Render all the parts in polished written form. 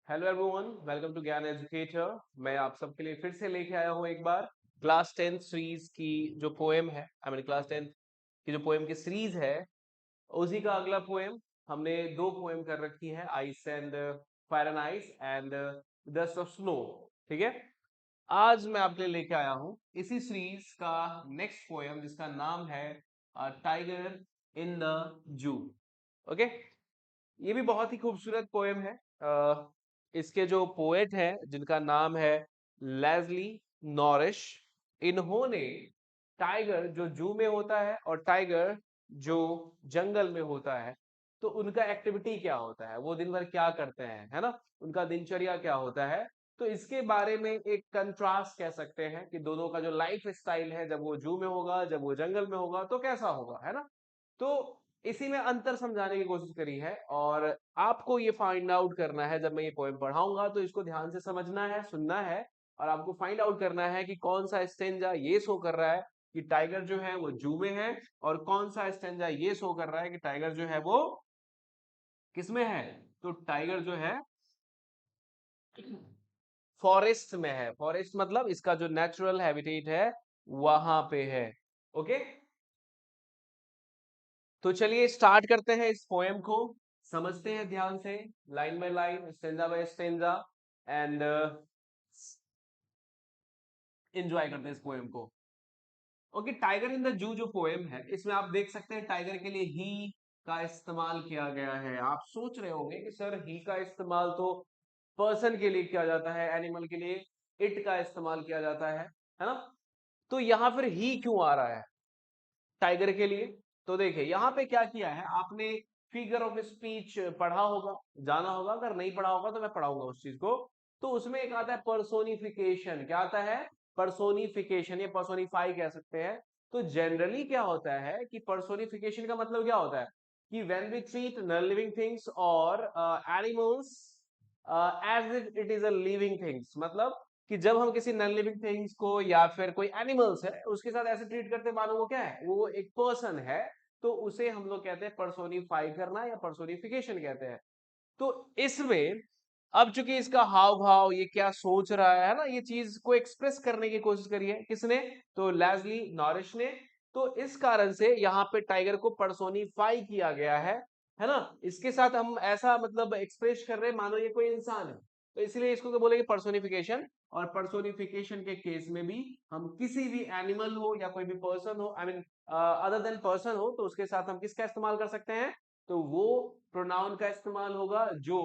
Hello everyone, welcome to ज्ञान educator. मैं आप सबके लिए फिर से लेके आया हूँ एक बार क्लास 10 सीरीज की जो पोएम है। क्लास 10 की जो पोएम की सीरीज है, उसी का अगला पोएम। हमने दो पोएम कर रखी है, ice and fire and ice and dust of snow. ठीक है, आज मैं आपके लिए लेके आया हूँ इसी सीरीज का नेक्स्ट पोएम, जिसका नाम है tiger in the zoo. Okay, ये भी बहुत ही खूबसूरत पोएम है। इसके जो पोएट हैं, जिनका नाम है लेस्ली नॉरिश, इन्होंने टाइगर जो जू में होता है और टाइगर जो जंगल में होता है, तो उनका एक्टिविटी क्या होता है, वो दिन भर क्या करते हैं, है ना, उनका दिनचर्या क्या होता है, तो इसके बारे में एक कंट्रास्ट कह सकते हैं कि दोनों का जो लाइफ स्टाइल है, जब वो जू में होगा, जब वो जंगल में होगा, तो कैसा होगा, है ना। तो इसी में अंतर समझाने की कोशिश करी है, और आपको ये फाइंड आउट करना है, जब मैं ये पोएम पढ़ाऊंगा तो इसको ध्यान से समझना है, सुनना है, और आपको फाइंड आउट करना है कि कौन सा स्टेंजा ये शो कर रहा है कि टाइगर जो है वो जू में है, और कौन सा स्टेंजा ये शो कर रहा है कि टाइगर जो है वो किसमें है। तो टाइगर जो है फॉरेस्ट में है। फॉरेस्ट मतलब इसका जो नेचुरल हैबिटेट है वहां पे है। ओके, तो चलिए स्टार्ट करते हैं इस पोएम को, समझते हैं ध्यान से, line by line, stanza by stanza, and enjoy करते हैं इस पोएम को। Okay, tiger in the zoo जो पोएम है, इसमें आप देख सकते हैं टाइगर के लिए ही का इस्तेमाल किया गया है। आप सोच रहे होंगे कि सर ही का इस्तेमाल तो पर्सन के लिए किया जाता है, एनिमल के लिए इट का इस्तेमाल किया जाता है ना। तो यहां फिर ही क्यों आ रहा है टाइगर के लिए। तो देखिए यहाँ पे क्या किया है आपने, फिगर ऑफ स्पीच पढ़ा होगा, जाना होगा, अगर नहीं पढ़ा होगा तो मैं पढ़ाऊंगा उस चीज को। तो उसमें एक आता है पर्सोनिफिकेशन। क्या आता है? पर्सोनिफिकेशन, ये पर्सोनिफाई कह सकते हैं। तो जनरली क्या होता है कि पर्सोनिफिकेशन का मतलब क्या होता है कि when we treat non living things और animals as if it is a living things, मतलब कि जब हम किसी नॉन लिविंग थिंग्स को या फिर कोई एनिमल्स है उसके साथ ऐसे ट्रीट करते हैं मानो वो क्या है, वो एक पर्सन है, तो उसे हम लोग कहते हैं पर्सोनिफाई करना या पर्सोनिफिकेशन कहते हैं। तो इसमें अब चूंकि इसका हाव भाव, ये क्या सोच रहा है ना, ये चीज को एक्सप्रेस करने की कोशिश करी है किसने, तो लेस्ली नॉरिश ने। तो इस कारण से यहाँ पे टाइगर को पर्सोनिफाई किया गया है ना। इसके साथ हम ऐसा मतलब एक्सप्रेस कर रहे हैं मानो ये कोई इंसान है, तो इसलिए इसको क्या बोलेंगे, पर्सोनिफिकेशन। और पर्सोनिफिकेशन के केस में भी हम किसी भी एनिमल हो या कोई भी पर्सन हो, अदर देन पर्सन हो, तो उसके साथ हम किसका इस्तेमाल कर सकते हैं, तो वो प्रोनाउन का इस्तेमाल होगा जो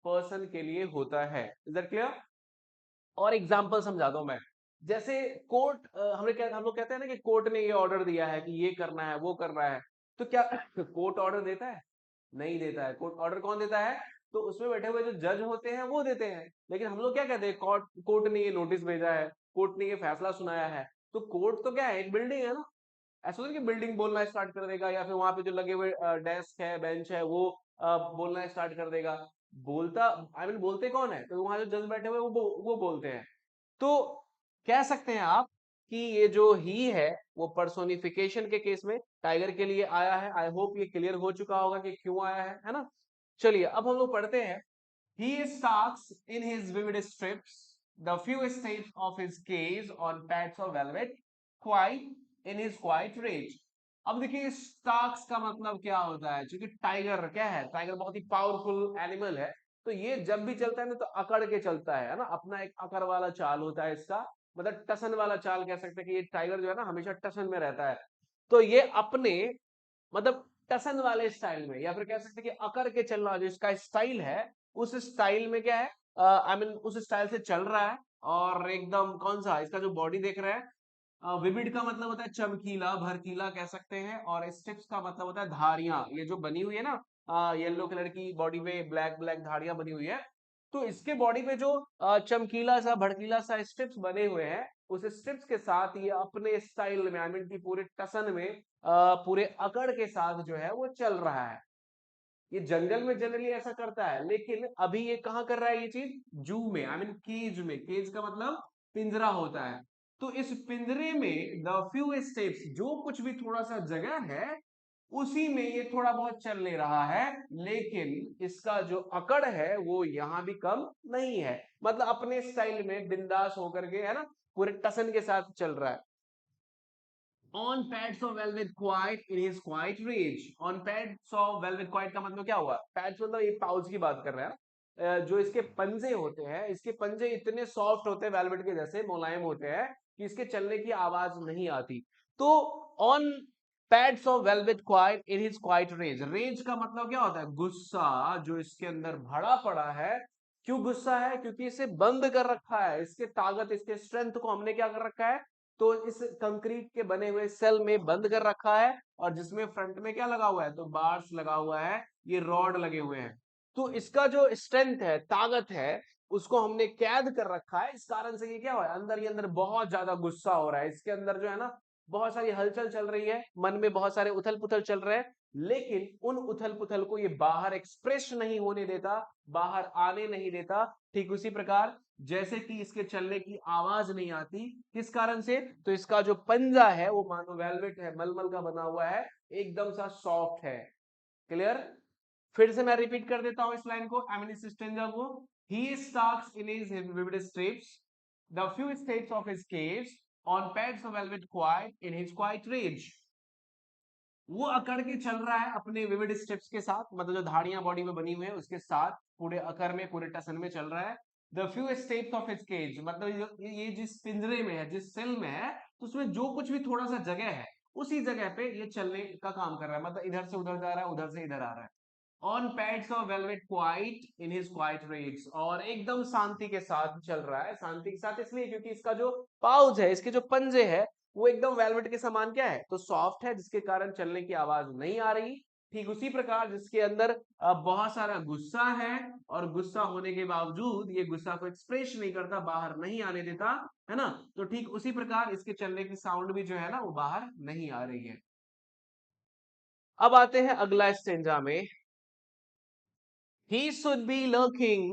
पर्सन के लिए होता है। Is that clear? और एग्जांपल समझा दो मैं। जैसे कोर्ट, हम लोग कहते हैं ना कि कोर्ट ने ये ऑर्डर दिया है कि ये करना है, वो करना है, तो क्या कोर्ट ऑर्डर देता है? नहीं देता है। कोर्ट ऑर्डर कौन देता है? तो उसमें बैठे हुए जो जज होते हैं वो देते हैं। लेकिन हम लोग क्या कहते हैं, कोर्ट कोर्ट ने ये नोटिस भेजा है, कोर्ट ने ये फैसला सुनाया है। तो कोर्ट तो क्या है, एक बिल्डिंग है ना। ऐसा नहीं कि बिल्डिंग बोलना स्टार्ट कर देगा, या फिर वहां पे जो लगे हुए डेस्क है, बेंच है, वो बोलना स्टार्ट कर देगा। बोलता बोलते कौन है, तो वहां जो जज बैठे हुए वो बोलते हैं। तो कह सकते हैं आप कि ये जो ही है वो पर्सोनिफिकेशन के केस में टाइगर के लिए आया है। आई होप ये क्लियर हो चुका होगा कि क्यों आया है ना। चलिए अब हम लोग पढ़ते हैं। He stalks in his vivid strips the few steps of his gaze on pads of velvet, quiet in his quiet rage. अब देखिए स्टार्क्स का मतलब क्या होता है, क्योंकि टाइगर क्या है, टाइगर बहुत ही पावरफुल एनिमल है। तो ये जब भी चलता है ना तो अकड़ के चलता है ना, अपना एक अकड़ वाला चाल होता है इसका, मतलब टसन वाला चाल कह सकते हैं कि ये टाइगर जो है ना हमेशा टसन में रहता है। तो ये अपने मतलब टसन वाले स्टाइल में, या फिर कह सकते हैं कि अकर के चलना जो इसका स्टाइल है, उस स्टाइल में क्या है, उस स्टाइल से चल रहा है। और एकदम कौन सा इसका जो बॉडी देख रहे हैं, विविड का मतलब होता है चमकीला, भड़कीला कह सकते हैं, और स्टिप्स का मतलब होता है धारियां, ये जो बनी हुई है ना, येलो कलर की बॉडी पे ब्लैक ब्लैक धारियां बनी हुई है। तो इसके बॉडी पे जो चमकीला सा भड़कीला सा स्ट्रिप्स बने हुए हैं, उस स्ट्रिप्स के साथ ये अपने स्टाइल में, की पूरे टसन में, पूरे अकड़ के साथ जो है वो चल रहा है। ये जंगल में जनरली ऐसा करता है, लेकिन अभी ये कहाँ कर रहा है ये चीज, जू में, केज में। केज का मतलब पिंजरा होता है। तो इस पिंजरे में द फ्यू स्टेप्स, जो कुछ भी थोड़ा सा जगह है, उसी में ये थोड़ा बहुत चल ले रहा है, लेकिन इसका जो अकड़ है वो यहां भी कम नहीं है, मतलब अपने स्टाइल में बिंदास होकर के, है ना, पूरे टसन के साथ चल रहा है। On pads of velvet quiet in his quiet rage. On pads of velvet quiet का मतलब क्या हुआ? Pads मतलब ये पाउच की बात कर रहे हैं, जो इसके पंजे होते हैं, इसके पंजे इतने सॉफ्ट होते हैं, वेलवेट के जैसे मुलायम होते हैं कि इसके चलने की आवाज नहीं आती। तो on pads of velvet quiet in his quiet rage, rage का मतलब क्या होता है? गुस्सा जो इसके अंदर भरा पड़ा है। क्यों गुस्सा है? क्योंकि इसे बंद कर रखा है, इसके ताकत, इसके स्ट्रेंथ को हमने क्या कर रखा है? तो इस कंक्रीट के बने हुए सेल में बंद कर रखा है, और जिसमें फ्रंट में क्या लगा हुआ है? तो बार्स लगा हुआ है, ये रॉड लगे हुए हैं। तो इसका जो स्ट्रेंथ है, ताकत है, उसको हमने कैद कर रखा है। इस कारण से ये क्या हुआ है? अंदर ही अंदर बहुत ज्यादा गुस्सा हो रहा है, इसके अंदर जो है ना, बहुत सारी हलचल चल रही है, मन में बहुत सारे उथल पुथल चल रहे हैं, लेकिन उन उथल पुथल को ये बाहर एक्सप्रेस नहीं होने देता, बाहर आने नहीं देता। ठीक उसी प्रकार जैसे कि इसके चलने की आवाज नहीं आती, किस कारण से? तो इसका जो पंजा है वो मानो वेलवेट है, मलमल का बना हुआ है, एकदम सा सॉफ्ट है। क्लियर? फिर से मैं रिपीट कर देता हूं इस लाइन को, आई मीन इस स्टेंजा को। He starts in his vivid steps the few steps of his caves on pads of velvet quiet in his quiet rage। वो अकड़ के चल रहा है अपने विविड स्टेप्स के साथ, मतलब जो धाड़ियां बॉडी में बनी हुई है उसके साथ, पूरे अकर में, पूरे टसन में चल रहा है। The few steps of his cage, मतलब ये जिस पिंजरे में है, जिस सेल में है, तो उसमें जो कुछ भी थोड़ा सा जगह है, उसी जगह पे ये चलने का काम कर रहा है, मतलब इधर से उधर जा रहा है, उधर से इधर आ रहा है। On pads of velvet quiet in his quite rates, और एकदम शांति के साथ चल रहा है। शांति के साथ इसलिए क्योंकि इसका जो पाउच है, इसके जो पंजे है, वो एकदम वेलवेट के समान क्या है? तो सॉफ्ट है, जिसके कारण चलने की आवाज नहीं आ रही। ठीक उसी प्रकार जिसके अंदर बहुत सारा गुस्सा है, और गुस्सा होने के बावजूद ये गुस्सा को एक्सप्रेस नहीं करता, बाहर नहीं आने देता, है ना, तो ठीक उसी प्रकार इसके चलने की साउंड भी जो है ना, वो बाहर नहीं आ रही है। अब आते हैं अगला स्टेंजा में। He should be lurking।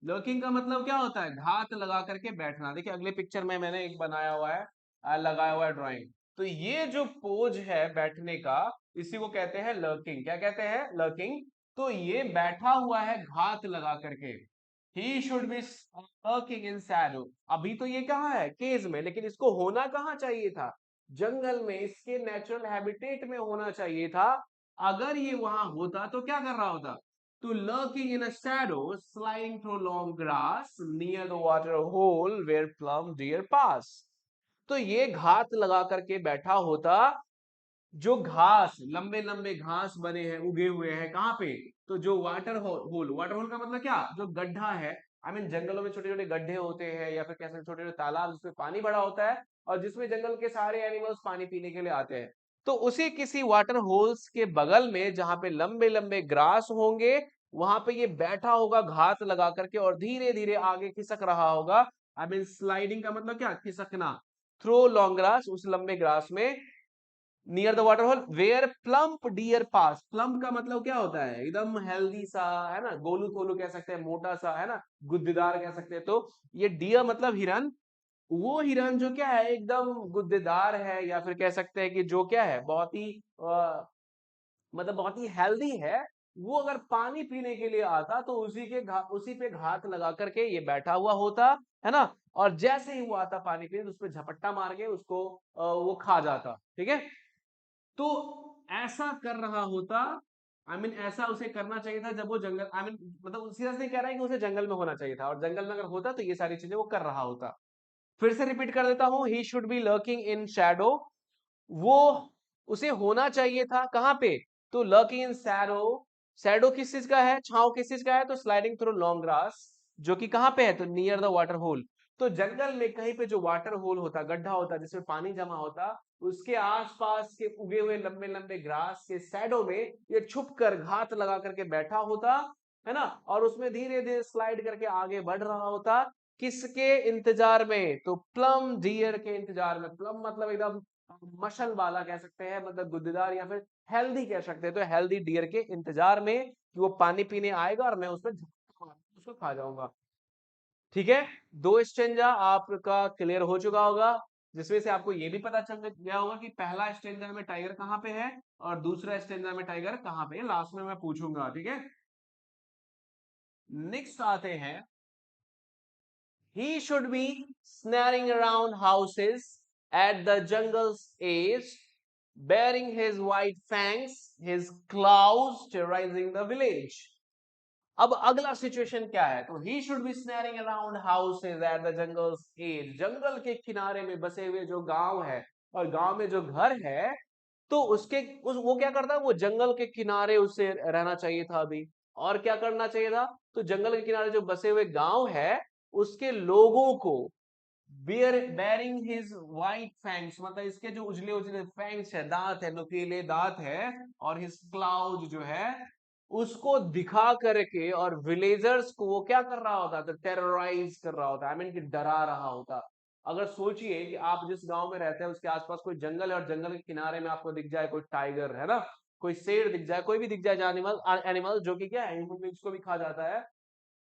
Lurking का मतलब क्या होता है? घात लगा करके बैठना। देखिए अगले पिक्चर में मैंने एक बनाया हुआ है, लगाया हुआ है ड्राइंग। तो ये जो पोज है बैठने का, इसी को कहते हैं लर्किंग। क्या कहते हैं? लर्किंग। तो ये बैठा हुआ है घात लगा करके। ही should B lurking in Shadow. अभी तो ये कहाँ है? केज में, लेकिन इसको होना कहाँ चाहिए था? जंगल में, इसके नेचुरल हैबिटेट में होना चाहिए था। अगर ये वहां होता तो क्या कर रहा होता? To lurking in a shadow, sliding through long grass near the water hole where plum deer pass। तो ये घात लगा करके बैठा होता। जो घास, लंबे लंबे घास बने हैं, उगे हुए हैं, कहाँ पे? तो जो वाटर होल, वाटर होल का मतलब क्या? जो गड्ढा है, आई मीन जंगलों में छोटे छोटे गड्ढे होते हैं, या फिर कैसे छोटे छोटे तालाब जिसमें पानी भरा होता है, और जिसमें जंगल के सारे एनिमल्स पानी पीने के लिए आते हैं। तो उसी किसी वाटर होल्स के बगल में, जहां पे लंबे लंबे ग्रास होंगे, वहां पे ये बैठा होगा घात लगा करके, और धीरे धीरे आगे खिसक रहा होगा। आई मीन स्लाइडिंग का मतलब क्या? खिसकना। थ्रो लॉन्ग ग्रास, उस लंबे ग्रास में, near the water hole where plump deer pass. Plump का मतलब क्या होता है? एकदम हेल्दी सा, है ना, गोलू थोलू कह सकते हैं, मोटा सा, है ना, गुद्देदार कह सकते हैं। तो ये डियर मतलब हिरन। वो हिरन जो क्या है, एकदम गुद्देदार है, या फिर कह सकते हैं कि जो क्या है, बहुत ही मतलब बहुत ही हेल्दी है। वो अगर पानी पीने के लिए आता तो उसी पे घात लगा करके ये बैठा हुआ होता, है ना, और जैसे ही वो आता पानी पीने, तो उस पे झपट्टा मार के उसको वो खा जाता। ठीक है? तो ऐसा कर रहा होता, आई मीन ऐसा उसे करना चाहिए था जब वो जंगल, आई मीन मतलब सीधा नहीं कह रहा है कि उसे जंगल में होना चाहिए था, और जंगल में अगर होता तो ये सारी चीजें वो कर रहा होता। फिर से रिपीट कर देता हूं, ही should B lurking in Shadow. वो, उसे होना चाहिए था कहां पे? तो लर्किंग इन शैडो। शैडो किस चीज का है? छांव किस चीज का है? तो स्लाइडिंग थ्रू लॉन्ग ग्रास, जो कि कहां पे है? तो नियर द वाटर होल। तो जंगल में कहीं पे जो वाटर होल होता, गड्ढा होता जिसमें पानी जमा होता, उसके आसपास के उगे हुए लंबे लंबे ग्रास के शैडो में ये छुप कर घात लगा करके बैठा होता, है ना, और उसमें धीरे धीरे स्लाइड करके आगे बढ़ रहा होता। किसके इंतजार में? तो प्लम डियर के इंतजार में। प्लम मतलब एकदम मशल वाला कह सकते हैं, मतलब गुद्देदार, या फिर हेल्दी कह सकते हैं। तो हेल्दी डियर के इंतजार में कि वो पानी पीने आएगा और मैं उसमें उसको खा जाऊंगा। ठीक है? दो स्टेंजा आपका क्लियर हो चुका होगा। जिसमें से आपको ये भी पता चल गया होगा कि पहला स्टेंजा में टाइगर कहाँ पे है और दूसरा स्टेंजा में टाइगर कहाँ पे है, लास्ट में मैं पूछूंगा, ठीक है। नेक्स्ट आते हैं, he should be snaring around houses at the jungle's edge, bearing his white fangs, his claws terrorizing the village. अब अगला सिचुएशन क्या है, तो he should be snarling around houses at the jungles edge, जंगल के किनारे में बसे हुए जो गांव है और गांव में जो घर है, तो वो क्या करता है, वो जंगल के किनारे उसे रहना चाहिए था अभी। और क्या करना चाहिए था, तो जंगल के किनारे जो बसे हुए गांव है उसके लोगों को बेरिंग हिज व्हाइट फैंग्स, मतलब इसके जो उजले उजले फैंग्स है, दांत है, नुकीले दांत है, और हिज क्लाउज जो है उसको दिखा करके, और विलेजर्स को वो क्या कर रहा होता, तो टेरराइज कर रहा होता, आई मीन कि डरा रहा होता। अगर सोचिए कि आप जिस गांव में रहते हैं उसके आसपास कोई जंगल है और जंगल के किनारे में आपको दिख जाए कोई टाइगर, है ना, कोई शेर दिख जाए, कोई भी दिख जाए एनिमल एनिमल जो कि क्या है ह्यूमन बींग्स को भी खा जाता है,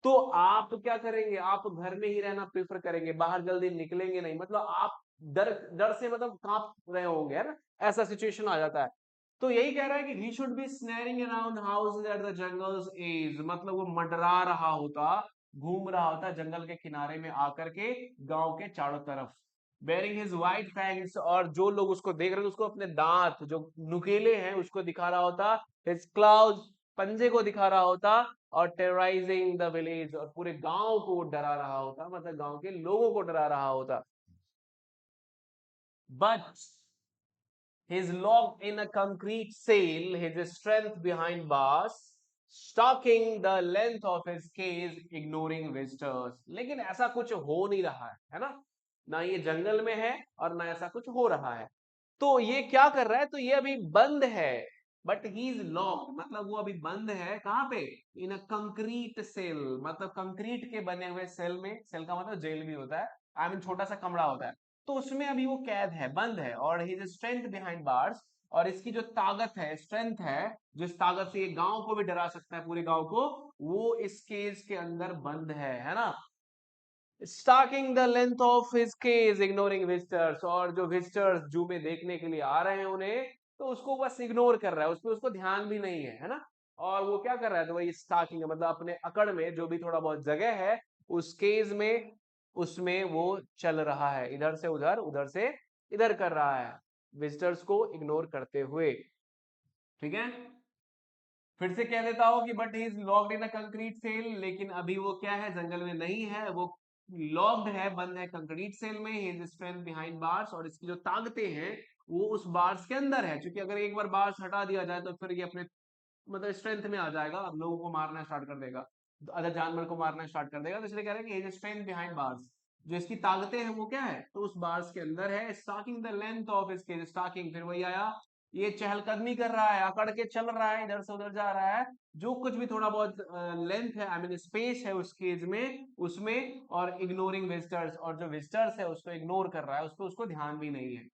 तो आप क्या करेंगे, आप घर में ही रहना प्रेफर करेंगे, बाहर जल्दी निकलेंगे नहीं, मतलब आप डर डर से मतलब कांप रहे होंगे, है ना, ऐसा सिचुएशन आ जाता है। तो यही कह रहा है कि he should be snaring around houses at the jungle's edge, मतलब वो मंडरा रहा होता, घूम रहा होता जंगल के किनारे में आकर के गांव के चारों तरफ, bearing his white fangs, और जो लोग उसको देख रहे थे उसको अपने दांत जो नुकीले हैं उसको दिखा रहा होता, his claws, पंजे को दिखा रहा होता, और टेरराइजिंग द विलेज, और पूरे गांव को डरा रहा होता, मतलब गांव के लोगों को डरा रहा होता। But he's locked in a concrete cell, his strength behind bars, stalking the length of his cage, ignoring visitors. लेकिन ऐसा कुछ हो नहीं रहा है ना, ना ये जंगल में है और ना ऐसा कुछ हो रहा है। तो ये क्या कर रहा है, तो ये अभी बंद है, बट ही इज लॉक्ड, मतलब वो अभी बंद है कहाँ पे, इन अ कंक्रीट सेल, मतलब कंक्रीट के बने हुए सेल में, सेल का मतलब जेल भी होता है, आई मीन छोटा सा कमरा होता है, तो उसमें अभी वो कैद है, बंद है, और हिज स्ट्रेंथ बिहाइंड बार्स, और इसकी जो ताकत है, स्ट्रेंथ है, जिस ताकत से ये गांव को भी डरा सकता है, पूरे गांव को, वो इस केज के अंदर बंद है ना, stalking the length of his cage, ignoring visitors, और जो विजिटर्स जू में देखने के लिए आ रहे हैं उन्हें, तो उसको बस इग्नोर कर रहा है, उसमें उसको ध्यान भी नहीं है ना, और वो क्या कर रहा है, तो वही स्टाकिंग, मतलब अपने अकड़ में जो भी थोड़ा बहुत जगह है उस केज में, उसमें वो चल रहा है, इधर से उधर, उधर से इधर कर रहा है, विजिटर्स को इग्नोर करते हुए, ठीक है। फिर से कह देता हूं कि but he is locked in a concrete cell, लेकिन अभी वो क्या है, जंगल में नहीं है, वो लॉक्ड है, बंद है कंक्रीट सेल में, he is strength behind bars, और इसकी जो ताकतें हैं वो उस बार्स के अंदर है, क्योंकि अगर एक बार बार्स हटा दिया जाए तो फिर ये अपने मतलब स्ट्रेंथ में आ जाएगा, अब लोगों को मारना स्टार्ट कर देगा, अदर जानवर को मारना स्टार्ट कर देगा, तो इसलिए कह रहे हैं कि स्ट्रेंथ बिहाइंड बार्स, जो इसकी ताकतें हैं वो क्या है, तो उस बार्स के अंदर है, स्टाकिंग द लेंथ ऑफ इसके, स्टाकिंग फिर वही आया, ये चहलकदमी कर रहा है, अकड़ के चल रहा है, इधर से उधर जा रहा है, जो कुछ भी थोड़ा बहुत लेंथ है, आई मीन स्पेस है उस केज में उसमें, और इग्नोरिंग विजिटर्स, और जो विजिटर्स है उसको इग्नोर कर रहा है, उसको उसको ध्यान भी नहीं है।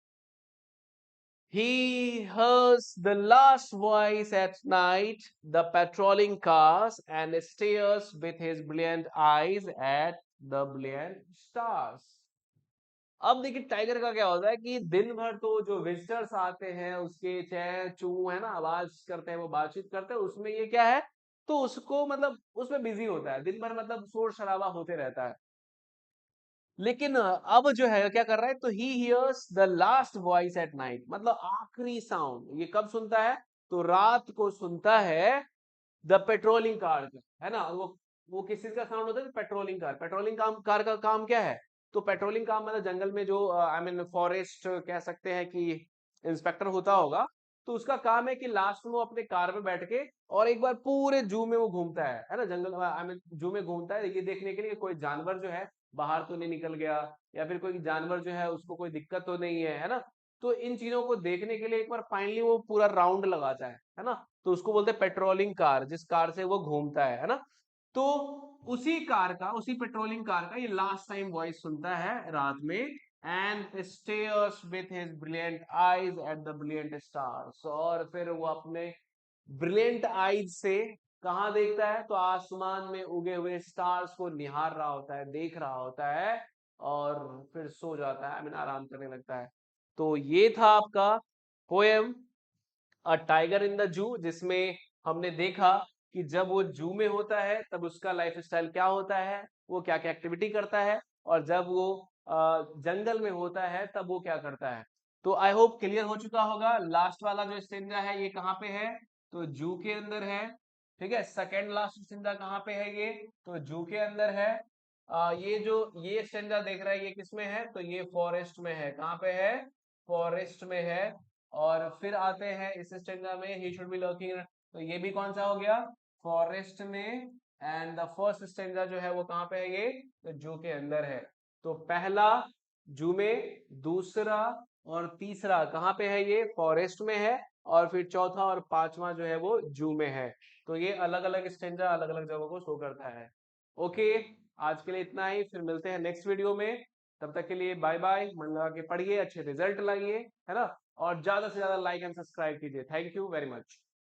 He hears the last voice at night, the patrolling cars, and stares with his brilliant eyes at the brilliant stars. अब देखिए टाइगर का क्या होता है कि दिन भर तो जो विजिटर्स आते हैं उसके चै चू है ना, आवाज करते हैं, वो बातचीत करते हैं, उसमें ये क्या है, तो उसको मतलब उसमें बिजी होता है दिन भर, मतलब शोर शराबा होते रहता है। लेकिन अब जो है क्या कर रहा है, तो he hears the last voice at night, मतलब आखिरी साउंड ये कब सुनता है, तो रात को सुनता है, द पेट्रोलिंग कार का, है ना, वो किस चीज का साउंड होता है, पेट्रोलिंग कार, पेट्रोलिंग कार का काम क्या है, तो पेट्रोलिंग काम मतलब जंगल में जो आई मीन फॉरेस्ट कह सकते हैं कि इंस्पेक्टर होता होगा, तो उसका काम है कि लास्ट में वो अपने कार में बैठ के और एक बार पूरे जू में वो घूमता है ना, जंगल आई मीन जू में घूमता है, ये देखने के लिए कोई जानवर जो है बाहर तो नहीं निकल गया, या फिर कोई जानवर जो है उसको कोई दिक्कत तो नहीं है ना, तो इन चीजों को देखने के लिए एक बार फाइनली वो पूरा राउंड लगाता है ना, तो उसको बोलते हैं पेट्रोलिंग कार, जिस कार से वो घूमता है ना, तो उसी कार का, उसी पेट्रोलिंग कार का ये लास्ट टाइम वॉइस सुनता है रात में, and stairs with his brilliant eyes at the brilliant stars, और फिर वो अपने ब्रिलियंट आईज से कहाँ देखता है, तो आसमान में उगे हुए स्टार्स को निहार रहा होता है, देख रहा होता है, और फिर सो जाता है, आई मीन आराम करने लगता है। तो ये था आपका poem a tiger in the zoo, जिसमें हमने देखा कि जब वो जू में होता है तब उसका लाइफ स्टाइल क्या होता है, वो क्या क्या एक्टिविटी करता है, और जब वो जंगल में होता है तब वो क्या करता है। तो आई होप क्लियर हो चुका होगा। लास्ट वाला जो स्टेंजा है ये कहाँ पे है, तो जू के अंदर है। ठीक है, सेकेंड लास्ट स्टेंजा कहाँ पे है, ये तो जू के अंदर है। ये जो ये स्टेंजा देख रहा है ये किस में है, तो ये फॉरेस्ट में है। कहाँ पे है, फॉरेस्ट में है। और फिर आते हैं इस स्टेंजा में, ही शुड बी लर्किंग, तो ये भी कौन सा हो गया, फॉरेस्ट में। एंड द फर्स्ट स्टेंजा जो है वो कहाँ पे है, ये तो जू के अंदर है। तो पहला जू में, दूसरा और तीसरा कहाँ पे है, ये फॉरेस्ट में है, और फिर चौथा और पांचवा जो है वो जू में है। तो ये अलग अलग स्टेंजा अलग अलग जगहों को शो करता है। ओके, आज के लिए इतना ही, फिर मिलते हैं नेक्स्ट वीडियो में। तब तक के लिए बाय बाय, मन लगा के पढ़िए, अच्छे रिजल्ट लाइए, है ना। और ज्यादा से ज्यादा लाइक एंड सब्सक्राइब कीजिए। Thank you very much.